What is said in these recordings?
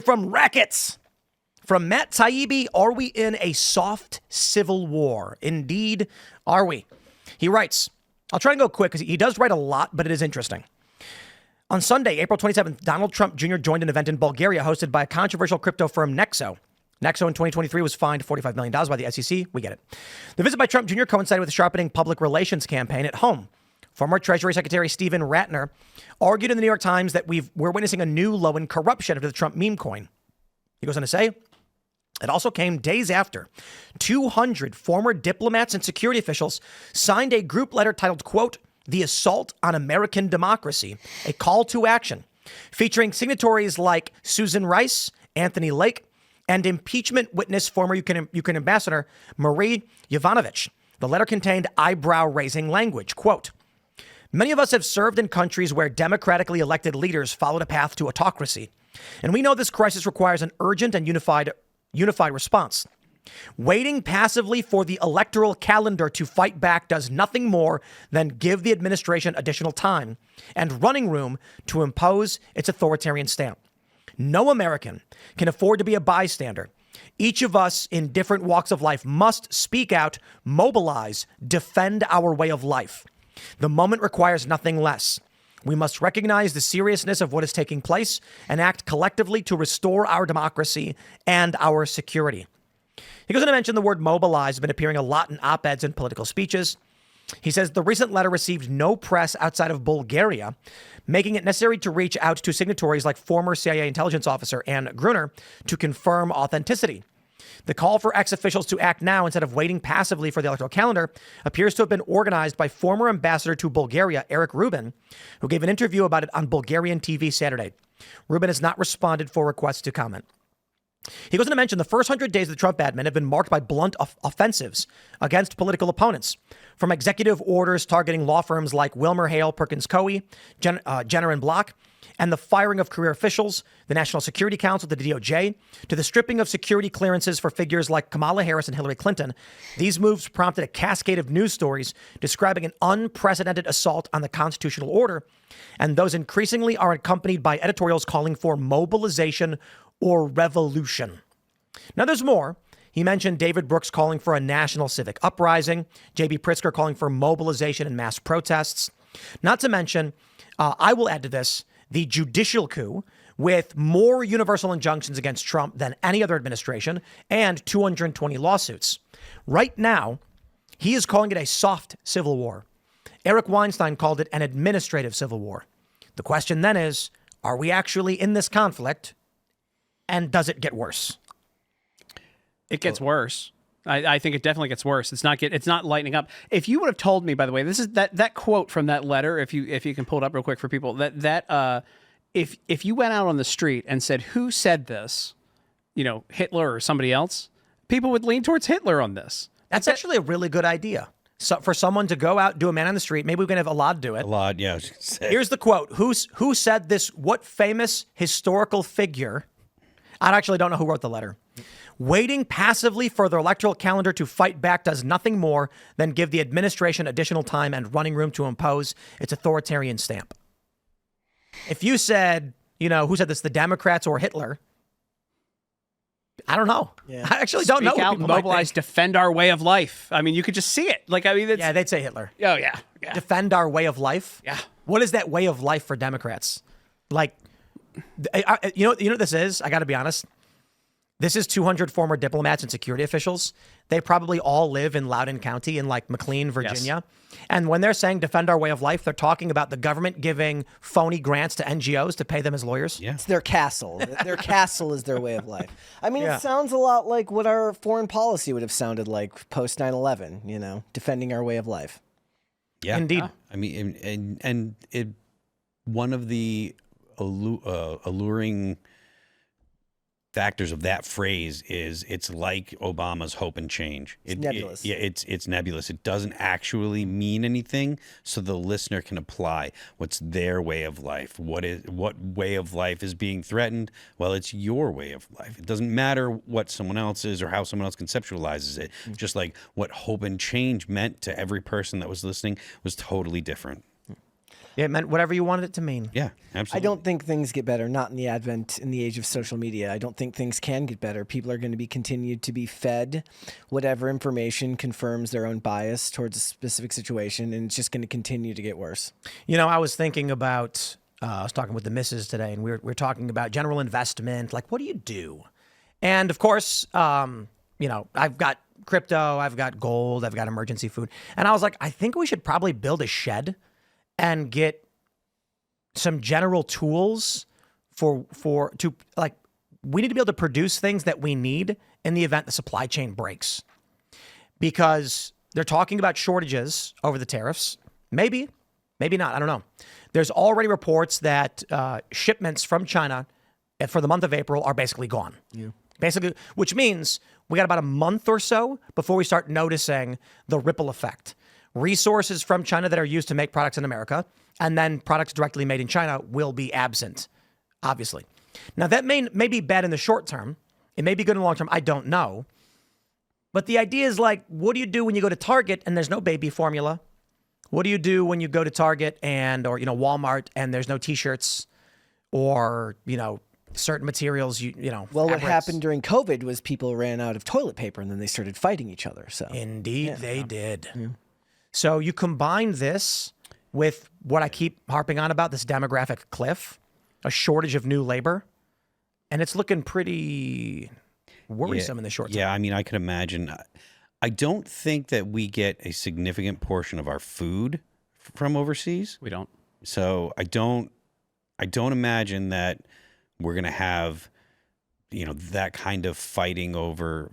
from Rackets. From Matt Taibbi, are we in a soft civil war? Indeed, are we? He writes, I'll try and go quick because he does write a lot, but it is interesting. On Sunday, April 27th, Donald Trump Jr. joined an event in Bulgaria hosted by a controversial crypto firm, Nexo. Nexo in 2023 was fined $45 million by the SEC. We get it. The visit by Trump Jr. coincided with a sharpening public relations campaign at home. Former Treasury Secretary Stephen Ratner argued in the New York Times that we're witnessing a new low in corruption after the Trump meme coin. He goes on to say, it also came days after 200 former diplomats and security officials signed a group letter titled, quote, The Assault on American Democracy, a call to action, featuring signatories like Susan Rice, Anthony Lake, and impeachment witness former Ukraine ambassador Marie Yovanovitch. The letter contained eyebrow-raising language, quote, Many of us have served in countries where democratically elected leaders followed a path to autocracy, and we know this crisis requires an urgent and unified response. Waiting passively for the electoral calendar to fight back does nothing more than give the administration additional time and running room to impose its authoritarian stamp. No American can afford to be a bystander. Each of us in different walks of life must speak out, mobilize, defend our way of life. The moment requires nothing less. We must recognize the seriousness of what is taking place and act collectively to restore our democracy and our security. He goes on to mention the word mobilize has been appearing a lot in op-eds and political speeches. He says the recent letter received no press outside of Bulgaria, making it necessary to reach out to signatories like former CIA intelligence officer Ann Gruner to confirm authenticity. The call for ex-officials to act now instead of waiting passively for the electoral calendar appears to have been organized by former ambassador to Bulgaria, Eric Rubin, who gave an interview about it on Bulgarian TV Saturday. Rubin has not responded for requests to comment. He goes on to mention the first 100 days of the Trump admin have been marked by blunt offensives against political opponents, from executive orders targeting law firms like Wilmer Hale, Perkins Coie, Jenner and Block, and the firing of career officials, the National Security Council, the DOJ, to the stripping of security clearances for figures like Kamala Harris and Hillary Clinton. These moves prompted a cascade of news stories describing an unprecedented assault on the constitutional order, and those increasingly are accompanied by editorials calling for mobilization or revolution. Now, there's more. He mentioned David Brooks calling for a national civic uprising, J.B. Pritzker calling for mobilization and mass protests. Not to mention, I will add to this, the judicial coup with more universal injunctions against Trump than any other administration and 220 lawsuits. Right now, he is calling it a soft civil war. Eric Weinstein called it an administrative civil war. The question then is, are we actually in this conflict? And does it get worse? It gets worse. I think it definitely gets worse. It's not lightening up. If you would have told me, by the way, this is that quote from that letter. If you can pull it up real quick for people, if you went out on the street and said, "Who said this?" Hitler or somebody else, people would lean towards Hitler on this. That's actually a really good idea. So for someone to go out, do a man on the street, maybe we can have Alad do it. Alad, yeah. Here's the quote: Who said this? What famous historical figure? I actually don't know who wrote the letter. Waiting passively for the electoral calendar to fight back does nothing more than give the administration additional time and running room to impose its authoritarian stamp. If you said, who said this, the Democrats or Hitler? I don't know. Yeah. I actually don't know. Speak out, mobilize, defend our way of life. I mean, you could just see it. Yeah, they'd say Hitler. Oh, yeah. Defend our way of life? Yeah. What is that way of life for Democrats? You know what this is? I got to be honest. This is 200 former diplomats and security officials. They probably all live in Loudoun County in McLean, Virginia. Yes. And when they're saying defend our way of life, they're talking about the government giving phony grants to NGOs to pay them as lawyers. Yeah. It's their castle. Their castle is their way of life. I mean, It sounds a lot like what our foreign policy would have sounded like post 9/11, defending our way of life. Yeah. Indeed. I mean, one of the alluring factors of that phrase is it's like Obama's hope and change. It's nebulous. It's nebulous. It doesn't actually mean anything, so the listener can apply what's their way of life. What way of life is being threatened? Well, it's your way of life. It doesn't matter what someone else is or how someone else conceptualizes it. Mm-hmm. Just like what hope and change meant to every person that was listening was totally different. It meant whatever you wanted it to mean. Yeah, I absolutely. don't think things get better, not in the age of social media. I don't think things can get better. People are going to be continued to be fed whatever information confirms their own bias towards a specific situation, and it's just going to continue to get worse. You know, I was thinking about, I was talking with the missus today, and we were talking about general investment. Like, what do you do? And of course, you know, I've got crypto, I've got gold, I've got emergency food. And I was like, I think we should probably build a shed and get some general tools to like, we need to be able to produce things that we need in the event the supply chain breaks. Because they're talking about shortages over the tariffs. Maybe not. I don't know. There's already reports that shipments from China for the month of April are basically gone. Yeah. Basically, which means we got about a month or so before we start noticing the ripple effect. Resources from China that are used to make products in America and then products directly made in China will be absent, obviously. Now, that may be bad in the short term. It may be good in the long term. I don't know. But the idea is like, what do you do when you go to Target and there's no baby formula? What do you do when you go to Target or Walmart and there's no T-shirts or, certain materials, Well, fabrics? what happened during COVID was people ran out of toilet paper and then they started fighting each other. So Indeed, they did. Yeah. So you combine this with what I keep harping on about, this demographic cliff, a shortage of new labor, and it's looking pretty worrisome in the short term. Yeah, I mean, I could imagine. I don't think that we get a significant portion of our food from overseas. We don't. So I don't imagine that we're going to have, that kind of fighting over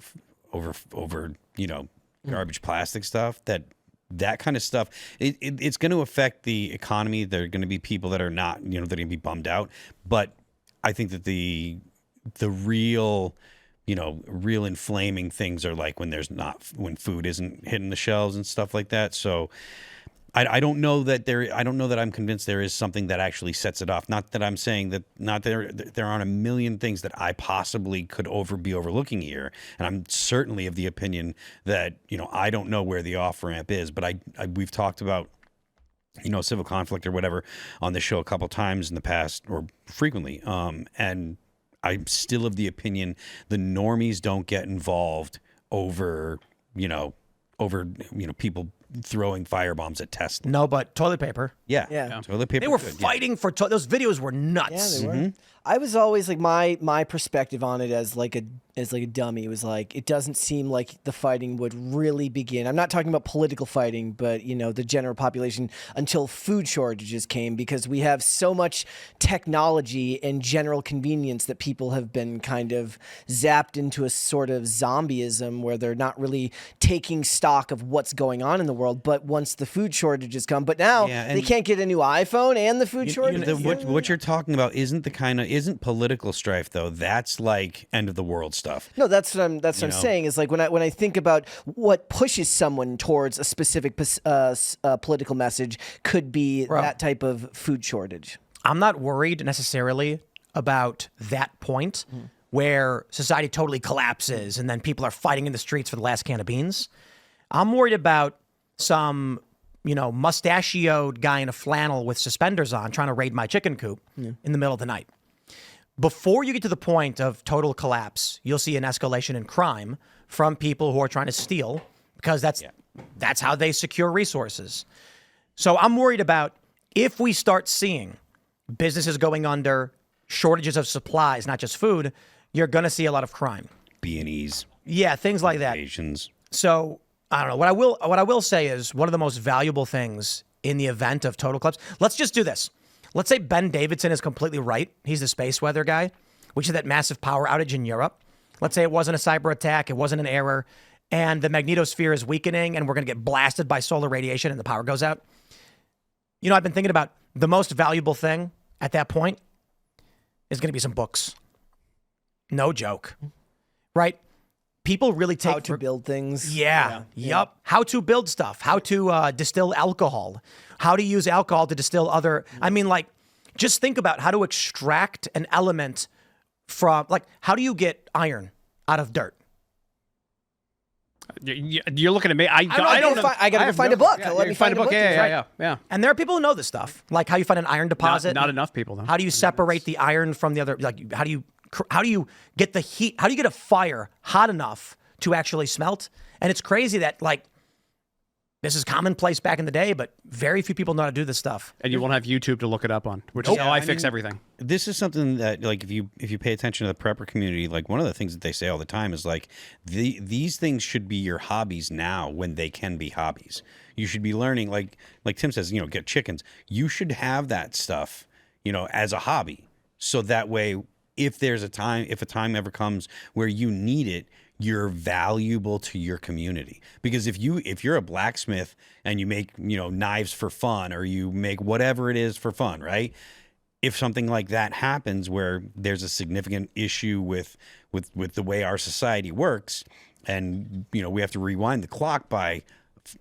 garbage plastic stuff, that kind of stuff. It's going to affect the economy. There are going to be people that are not, they're going to be bummed out. But I think that the real inflaming things are like when food isn't hitting the shelves and stuff like that. So I don't know that I'm convinced there is something that actually sets it off. Not that I'm saying that there aren't a million things that I possibly could be overlooking here. And I'm certainly of the opinion that, I don't know where the off ramp is, but we've talked about, civil conflict or whatever on the show a couple times in the past, or frequently. And I'm still of the opinion the normies don't get involved over people throwing firebombs at Tesla. No, but toilet paper. Yeah. Toilet paper. They were fighting for those videos were nuts. Yeah, they were. I was always like my perspective on it as like a dummy was like, it doesn't seem like the fighting would really begin. I'm not talking about political fighting, but the general population until food shortages came, because we have so much technology and general convenience that people have been kind of zapped into a sort of zombieism where they're not really taking stock of what's going on in the world. But once the food shortages come, but now they can't get a new iPhone and the food shortages. What you're talking about isn't political strife though. That's like end of the world stuff. No, that's what I'm saying is like when I think about what pushes someone towards a specific political message could be that type of food shortage. I'm not worried necessarily about that point where society totally collapses and then people are fighting in the streets for the last can of beans. I'm worried about some, mustachioed guy in a flannel with suspenders on trying to raid my chicken coop in the middle of the night. Before you get to the point of total collapse, you'll see an escalation in crime from people who are trying to steal, because that's how they secure resources. So I'm worried about if we start seeing businesses going under, shortages of supplies, not just food, you're going to see a lot of crime. B&Es. Yeah, things like that. Asians. So I don't know. What I will say is one of the most valuable things in the event of total collapse. Let's just do this. Let's say Ben Davidson is completely right. He's the space weather guy, which is that massive power outage in Europe. Let's say it wasn't a cyber attack, it wasn't an error, and the magnetosphere is weakening and we're going to get blasted by solar radiation and the power goes out. I've been thinking about the most valuable thing at that point is going to be some books. No joke. Right? People really take... How to build things. Yeah. Yep. How to build stuff. How to distill alcohol. How to use alcohol to distill other... I mean, like, just think about how to extract an element from... Like, how do you get iron out of dirt? You're looking at me. I don't know. I gotta go find a book. Let me find a book. Yeah. And there are people who know this stuff, like how you find an iron deposit. Not enough people, though. How do you separate the iron from the other? Like, how do you get the heat? How do you get a fire hot enough to actually smelt? And it's crazy that, like, this is commonplace back in the day, but very few people know how to do this stuff. And you won't have YouTube to look it up on, which is how I fix everything. This is something that, like, if you pay attention to the prepper community, like, one of the things that they say all the time is, like, these things should be your hobbies now when they can be hobbies. You should be learning, like Tim says, get chickens. You should have that stuff, as a hobby. So that way, if a time ever comes where you need it, you're valuable to your community. Because if you're a blacksmith and you make knives for fun, or you make whatever it is for fun, right? If something like that happens where there's a significant issue with the way our society works, and we have to rewind the clock by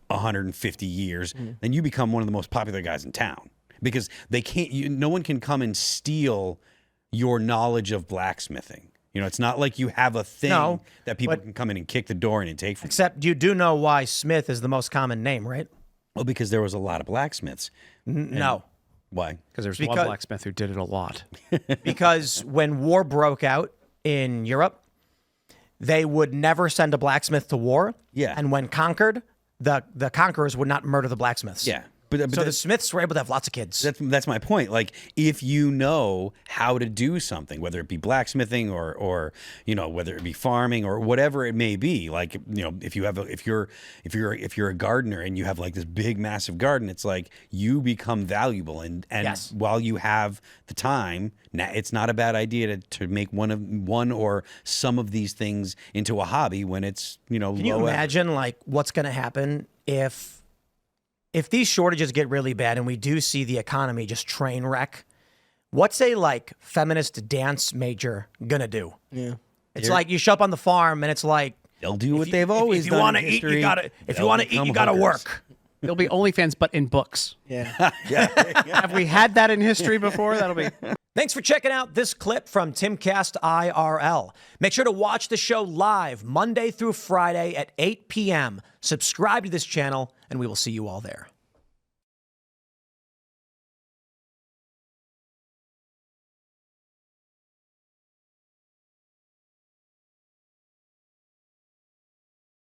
150 years, then you become one of the most popular guys in town, because no one can come and steal your knowledge of blacksmithing. It's not like you have a thing that people can come in and kick the door in and take from you. Except you do know why Smith is the most common name, right? Well, because there was a lot of blacksmiths. No. Why? Because there's one blacksmith who did it a lot. Because when war broke out in Europe, they would never send a blacksmith to war. Yeah. And when conquered, the conquerors would not murder the blacksmiths. Yeah. But so the Smiths were able to have lots of kids. That's my point. Like, if you know how to do something, whether it be blacksmithing or whether it be farming or whatever it may be, like, if you're a gardener and you have, like, this big massive garden, it's like you become valuable, and Yes. while you have the time, it's not a bad idea to make one or some of these things into a hobby when it's Can you imagine like what's going to happen if these shortages get really bad and we do see the economy just train wreck? What's a like feminist dance major gonna do? Yeah, it's like you show up on the farm and it's like they'll do what they've always done. If you want to eat, you gotta. If you want to eat, you gotta work. There'll be OnlyFans, but in books. Yeah. Have we had that in history before? That'll be. Thanks for checking out this clip from Timcast IRL. Make sure to watch the show live Monday through Friday at 8 p.m. Subscribe to this channel, and we will see you all there.